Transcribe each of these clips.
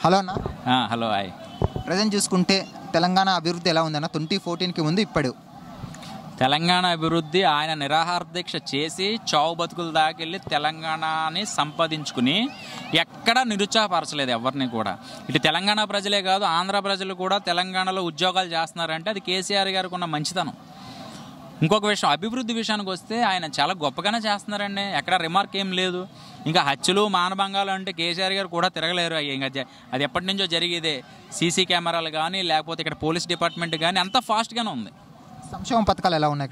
Hello అన్న. Hello hi. Present చూసుకుంటే తెలంగాణ అభివృద్ధి ఎలా ఉందన్న 2014కి ముందు ఇప్పుడు? తెలంగాణ అభివృద్ధి ఆయన నిరాహార దీక్ష చేసి చావు బతుకుల దాకెళ్ళి తెలంగాణని సంపాదించుకుని ఎక్కడా నిరుత్సాహపరచలేదు ఎవరిని కూడా. ఇటు తెలంగాణ ప్రజలే కాదు, ఆంధ్ర ప్రజలు కూడా తెలంగాణలో ఉద్యోగాలు చేస్తున్నారంటే అది కేసీఆర్ గారికి ఉన్న మంచితనం. ఇంకొక విషయం, అభివృద్ధి విషయానికి వస్తే ఆయన చాలా గొప్పగానే చేస్తున్నారండి, ఎక్కడ రిమార్క్ ఏం లేదు. ఇంకా హత్యలు మానభంగాలు అంటే కేసీఆర్ గారు కూడా తిరగలేరు. ఇంకా అది ఎప్పటి నుంచో జరిగేదే. సీసీ కెమెరాలు కానీ లేకపోతే ఇక్కడ పోలీస్ డిపార్ట్మెంట్ కానీ అంతా ఫాస్ట్గానే ఉంది. సంక్షేమ పథకాలు ఎలా ఉన్నాయి?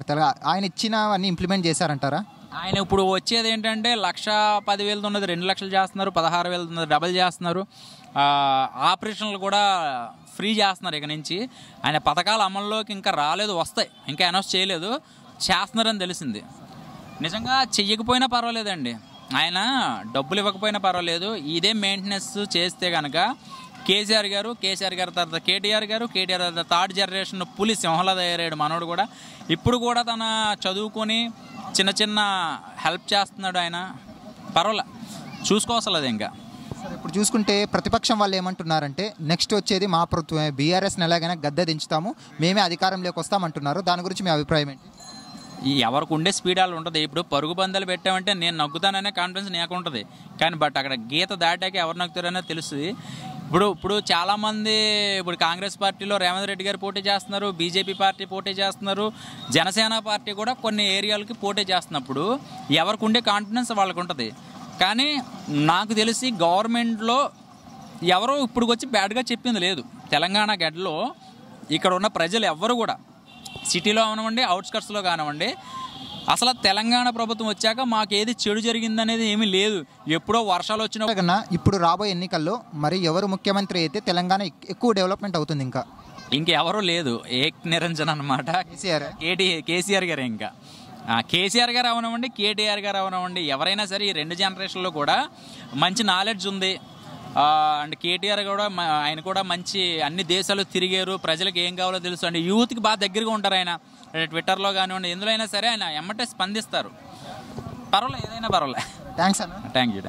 ఆయన ఇచ్చినవన్నీ ఇంప్లిమెంట్ చేశారంటారా? ఆయన ఇప్పుడు వచ్చేది ఏంటంటే 1,10,000 ఉన్నది 2 లక్షలు చేస్తున్నారు, 16,000 ఉన్నది డబల్ చేస్తున్నారు. ఆపరేషన్లు కూడా ఫ్రీ చేస్తున్నారు. ఇక నుంచి ఆయన పథకాల అమల్లోకి ఇంకా రాలేదు, వస్తాయి, ఇంకా అనౌన్స్ చేయలేదు, చేస్తున్నారని తెలిసింది. నిజంగా చెయ్యకపోయినా పర్వాలేదండి, ఆయన డబ్బులు ఇవ్వకపోయినా పర్వాలేదు, ఇదే మెయింటెనెన్స్ చేస్తే కనుక కేసీఆర్ గారి తర్వాత కేటీఆర్ తర్వాత థర్డ్ జనరేషన్ పులి సింహలా తయారయ్యాడు మనోడు కూడా. ఇప్పుడు కూడా తన చదువుకొని చిన్న చిన్న హెల్ప్ చేస్తున్నాడు ఆయన, పర్వాలే, చూసుకోవసలేదు ఇంకా. సరే, ఇప్పుడు చూసుకుంటే ప్రతిపక్షం వాళ్ళు ఏమంటున్నారంటే నెక్స్ట్ వచ్చేది మా ప్రభుత్వమే, బీఆర్ఎస్ని ఎలాగైనా గద్దె దించుతాము, మేమే అధికారంలోకి వస్తామంటున్నారు. దాని గురించి మీ అభిప్రాయం ఏంటి? ఎవరికి ఉండే స్పీడ్ వాళ్ళు ఉంటుంది. ఇప్పుడు పరుగు పందాలు పెట్టామంటే నేను నగ్గుతాననే కాన్ఫిడెన్స్ నాకు ఉంటుంది, కానీ బట్ అక్కడ గీత దాటాక ఎవరు నగ్గుతారనే తెలుస్తుంది. ఇప్పుడు చాలామంది ఇప్పుడు కాంగ్రెస్ పార్టీలో రేవంత్ రెడ్డి గారు పోటీ చేస్తున్నారు, బీజేపీ పార్టీ పోటీ చేస్తున్నారు, జనసేన పార్టీ కూడా కొన్ని ఏరియాలకి పోటీ చేస్తున్నప్పుడు ఎవరికి ఉండే కాన్ఫిడెన్స్ వాళ్ళకు ఉంటుంది. కానీ నాకు తెలిసి గవర్నమెంట్లో ఎవరో ఇప్పుడు వచ్చి బ్యాడ్గా చెప్పింది లేదు. తెలంగాణ గడ్డలో ఇక్కడ ఉన్న ప్రజలు ఎవ్వరు కూడా సిటీలో కానివ్వండి, అవుట్స్కట్స్లో కానివ్వండి, అసలు తెలంగాణ ప్రభుత్వం వచ్చాక మాకేది చెడు జరిగిందనేది ఏమీ లేదు. ఎప్పుడో వర్షాలు వచ్చినా కన్నా ఇప్పుడు రాబోయే ఎన్నికల్లో మరి ఎవరు ముఖ్యమంత్రి అయితే తెలంగాణ ఎక్కువ డెవలప్మెంట్ అవుతుంది? ఇంకెవరూ లేదు, ఏక్ నిరంజన్ అనమాట, కేసీఆర్ గారే. ఇంకా కేసీఆర్ గారు అవనివ్వండి, కేటీఆర్ గారు అవనివ్వండి, ఎవరైనా సరే ఈ 2 జనరేషన్లో కూడా మంచి నాలెడ్జ్ ఉంది. అండ్ కేటీఆర్ కూడా ఆయన కూడా మంచి అన్ని దేశాలు తిరిగారు, ప్రజలకు ఏం కావాలో తెలుసు అండి, యూత్కి బాగా దగ్గరగా ఉంటారు ఆయన. ట్విట్టర్లో కానివ్వండి, ఎందులో అయినా సరే ఆయన ఎమ్మటే స్పందిస్తారు. పర్వాలేదు, ఏదైనా పర్వాలేదు. థ్యాంక్స్ అన్న. Thank you.